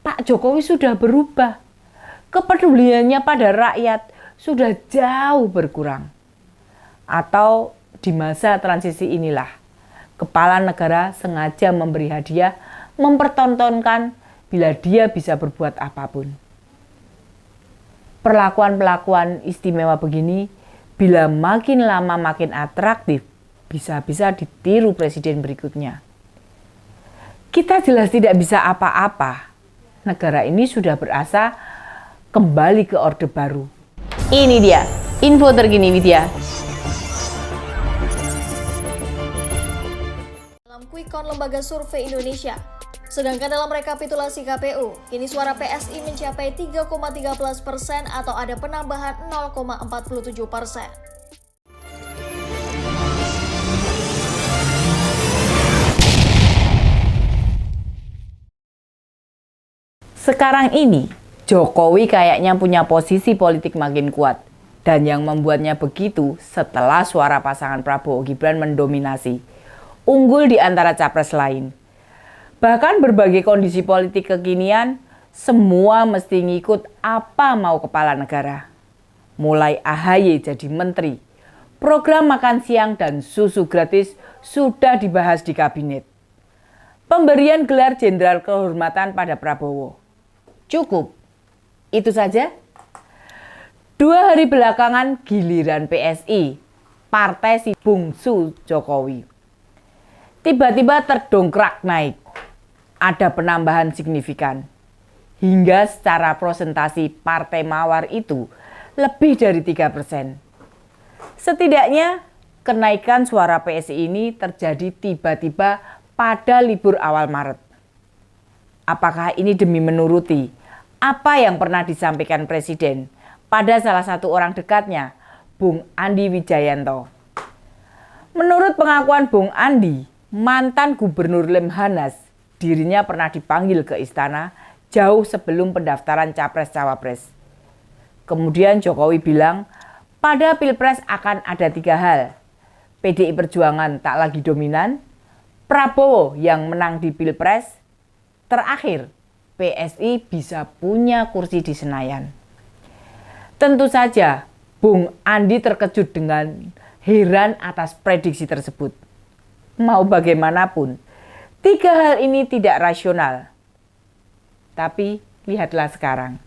Pak Jokowi sudah berubah. Kepeduliannya pada rakyat sudah jauh berkurang. Atau di masa transisi inilah, kepala negara sengaja memberi hadiah, mempertontonkan bila dia bisa berbuat apapun. Perlakuan-perlakuan istimewa begini, bila makin lama makin atraktif, bisa-bisa ditiru presiden berikutnya. Kita jelas tidak bisa apa-apa. Negara ini sudah berasa kembali ke Orde Baru. Ini dia, info terkini Widya. Dalam Quick Count Lembaga Survei Indonesia, sedangkan dalam rekapitulasi KPU, kini suara PSI mencapai 3,13% atau ada penambahan 0,47%. Sekarang ini, Jokowi kayaknya punya posisi politik makin kuat. Dan yang membuatnya begitu setelah suara pasangan Prabowo Gibran mendominasi. Unggul di antara capres lain. Bahkan berbagai kondisi politik kekinian, semua mesti ngikut apa mau kepala negara. Mulai AHY jadi menteri, program makan siang dan susu gratis sudah dibahas di kabinet. Pemberian gelar jenderal kehormatan pada Prabowo. Cukup, itu saja. 2 hari belakangan giliran PSI, partai si bungsu Jokowi. Tiba-tiba terdongkrak naik. Ada penambahan signifikan. Hingga secara prosentasi partai mawar itu lebih dari 3%. Setidaknya kenaikan suara PSI ini terjadi tiba-tiba pada libur awal Maret. Apakah ini demi menuruti apa yang pernah disampaikan Presiden pada salah satu orang dekatnya, Bung Andi Wijayanto? Menurut pengakuan Bung Andi, mantan Gubernur Lemhanas, dirinya pernah dipanggil ke istana jauh sebelum pendaftaran Capres-Cawapres. Kemudian Jokowi bilang, pada Pilpres akan ada 3 hal. PDI Perjuangan tak lagi dominan, Prabowo yang menang di Pilpres, terakhir PSI bisa punya kursi di Senayan. Tentu saja Bung Andi terkejut dengan heran atas prediksi tersebut. Mau bagaimanapun, 3 hal ini tidak rasional. Tapi lihatlah sekarang.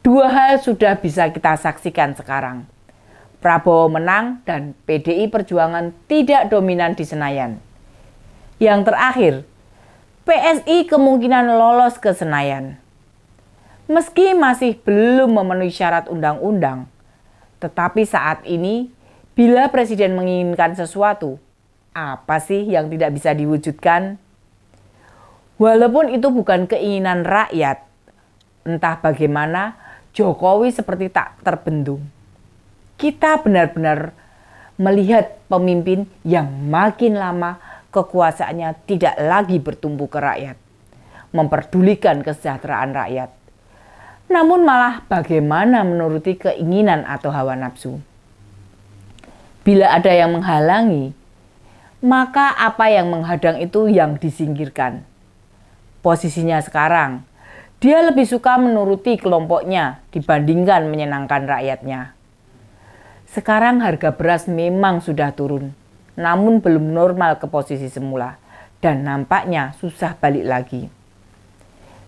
2 hal sudah bisa kita saksikan sekarang. Prabowo menang dan PDI Perjuangan tidak dominan di Senayan. Yang terakhir, PSI kemungkinan lolos ke Senayan. Meski masih belum memenuhi syarat undang-undang, tetapi saat ini bila Presiden menginginkan sesuatu, apa sih yang tidak bisa diwujudkan? Walaupun itu bukan keinginan rakyat, entah bagaimana Jokowi seperti tak terbendung. Kita benar-benar melihat pemimpin yang makin lama kekuasaannya tidak lagi bertumpu ke rakyat, memperdulikan kesejahteraan rakyat. Namun malah bagaimana menuruti keinginan atau hawa nafsu. Bila ada yang menghalangi, maka apa yang menghadang itu yang disingkirkan. Posisinya sekarang, dia lebih suka menuruti kelompoknya dibandingkan menyenangkan rakyatnya. Sekarang harga beras memang sudah turun, namun belum normal ke posisi semula dan nampaknya susah balik lagi.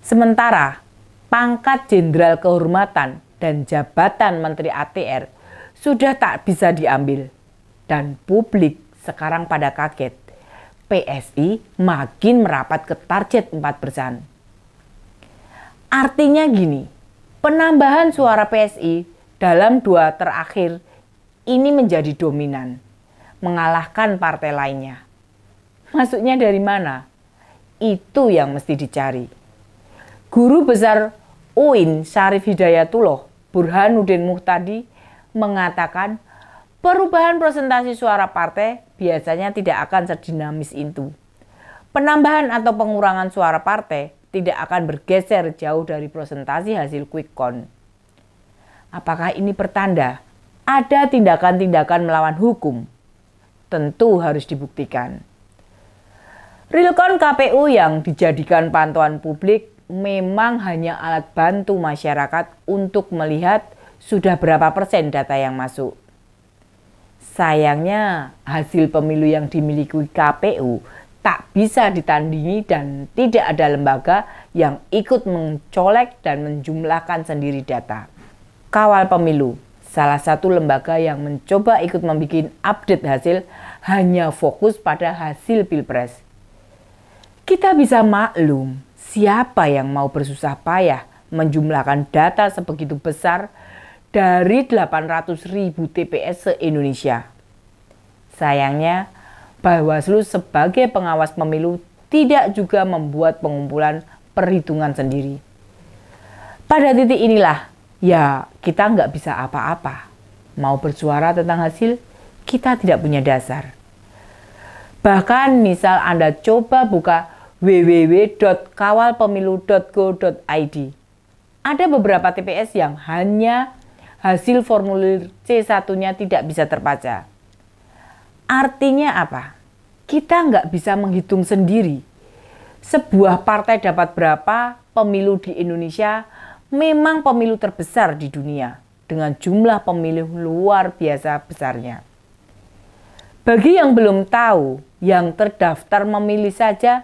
Sementara pangkat jenderal kehormatan dan jabatan Menteri ATR sudah tak bisa diambil dan publik sekarang pada kaget. PSI makin merapat ke target 4%. Artinya gini, penambahan suara PSI dalam 2 terakhir ini menjadi dominan, mengalahkan partai lainnya. Masuknya dari mana? Itu yang mesti dicari. Guru besar UIN Syarif Hidayatullah Burhanuddin Muhtadi mengatakan perubahan presentasi suara partai biasanya tidak akan sedinamis itu. Penambahan atau pengurangan suara partai tidak akan bergeser jauh dari presentasi hasil quick count. Apakah ini pertanda ada tindakan-tindakan melawan hukum? Tentu harus dibuktikan. Real count KPU yang dijadikan pantauan publik memang hanya alat bantu masyarakat untuk melihat sudah berapa persen data yang masuk. Sayangnya hasil pemilu yang dimiliki KPU tak bisa ditandingi dan tidak ada lembaga yang ikut mencolek dan menjumlahkan sendiri data. Kawal Pemilu, salah satu lembaga yang mencoba ikut membuat update hasil, hanya fokus pada hasil Pilpres. Kita bisa maklum siapa yang mau bersusah payah menjumlahkan data sebegitu besar dari 800.000 TPS se-Indonesia. Sayangnya, Bawaslu sebagai pengawas pemilu tidak juga membuat pengumpulan perhitungan sendiri. Pada titik inilah, ya kita nggak bisa apa-apa. Mau bersuara tentang hasil, kita tidak punya dasar. Bahkan misal Anda coba buka www.kawalpemilu.go.id. Ada beberapa TPS yang hanya hasil formulir C1-nya tidak bisa terbaca. Artinya apa? Kita nggak bisa menghitung sendiri. Sebuah partai dapat berapa pemilu di Indonesia memang pemilu terbesar di dunia dengan jumlah pemilih luar biasa besarnya. Bagi yang belum tahu, yang terdaftar memilih saja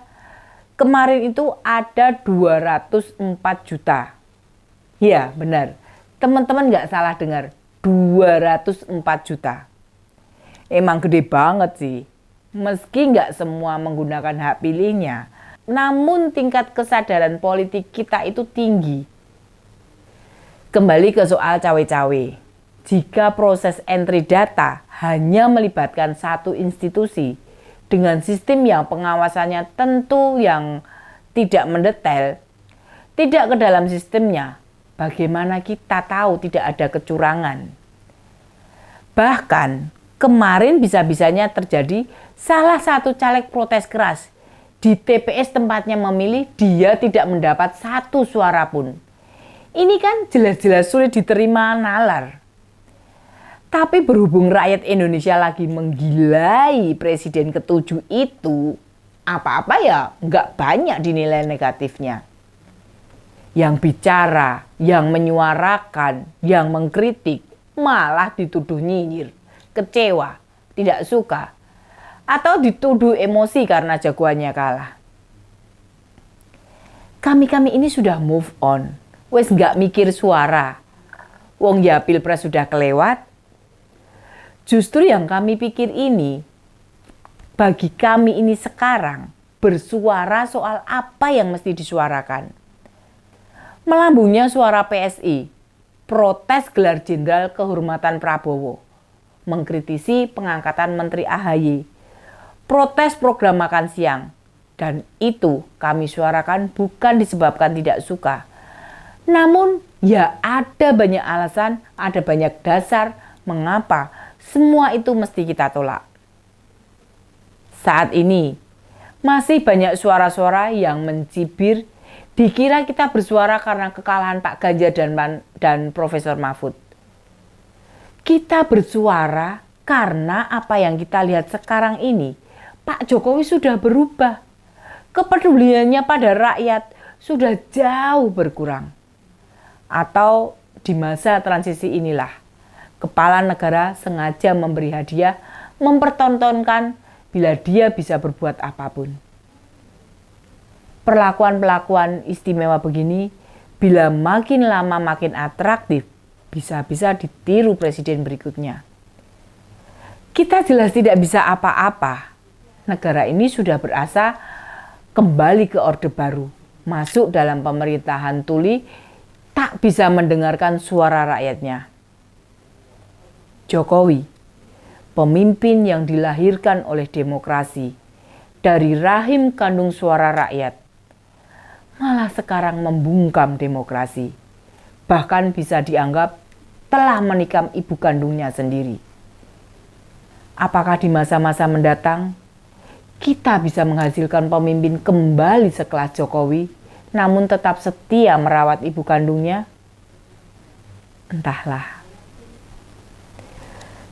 kemarin itu ada 204 juta. Ya benar, teman-teman nggak salah dengar, 204 juta. Emang gede banget sih. Meski nggak semua menggunakan hak pilihnya, namun tingkat kesadaran politik kita itu tinggi. Kembali ke soal cawe-cawe. Jika proses entry data hanya melibatkan satu institusi dengan sistem yang pengawasannya tentu yang tidak mendetail, tidak ke dalam sistemnya, bagaimana kita tahu tidak ada kecurangan? Bahkan kemarin bisa-bisanya terjadi salah satu caleg protes keras. Di TPS tempatnya memilih, dia tidak mendapat satu suara pun. Ini kan jelas-jelas sulit diterima nalar. Tapi berhubung rakyat Indonesia lagi menggilai presiden ke-7 itu, apa-apa ya nggak banyak dinilai negatifnya. Yang bicara, yang menyuarakan, yang mengkritik, malah dituduh nyinyir, kecewa, tidak suka, atau dituduh emosi karena jagoannya kalah. Kami ini sudah move on, wes nggak mikir suara. Wong ya Pilpres sudah kelewat. Justru yang kami pikir ini, bagi kami ini sekarang, bersuara soal apa yang mesti disuarakan. Melambungnya suara PSI, protes gelar jenderal kehormatan Prabowo, mengkritisi pengangkatan Menteri AHY, protes program makan siang, dan itu kami suarakan bukan disebabkan tidak suka. Namun ya ada banyak alasan, ada banyak dasar mengapa semua itu mesti kita tolak. Saat ini masih banyak suara-suara yang mencibir, dikira kita bersuara karena kekalahan Pak Ganjar dan Profesor Mahfud. Kita bersuara karena apa yang kita lihat sekarang ini, Pak Jokowi sudah berubah. Kepeduliannya pada rakyat sudah jauh berkurang. Atau di masa transisi inilah, kepala negara sengaja memberi hadiah, mempertontonkan bila dia bisa berbuat apapun. Perlakuan-perlakuan istimewa begini, bila makin lama makin atraktif, bisa-bisa ditiru presiden berikutnya. Kita jelas tidak bisa apa-apa. Negara ini sudah berasa kembali ke Orde Baru, masuk dalam pemerintahan tuli, tak bisa mendengarkan suara rakyatnya. Jokowi, pemimpin yang dilahirkan oleh demokrasi, dari rahim kandung suara rakyat, malah sekarang membungkam demokrasi. Bahkan bisa dianggap telah menikam ibu kandungnya sendiri. Apakah di masa-masa mendatang, kita bisa menghasilkan pemimpin kembali sekelas Jokowi, namun tetap setia merawat ibu kandungnya? Entahlah.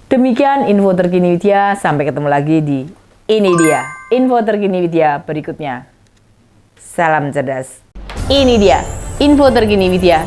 Demikian info terkini Widya, sampai ketemu lagi di Ini Dia, info terkini Widya berikutnya. Salam cerdas. Ini dia info terkini Widya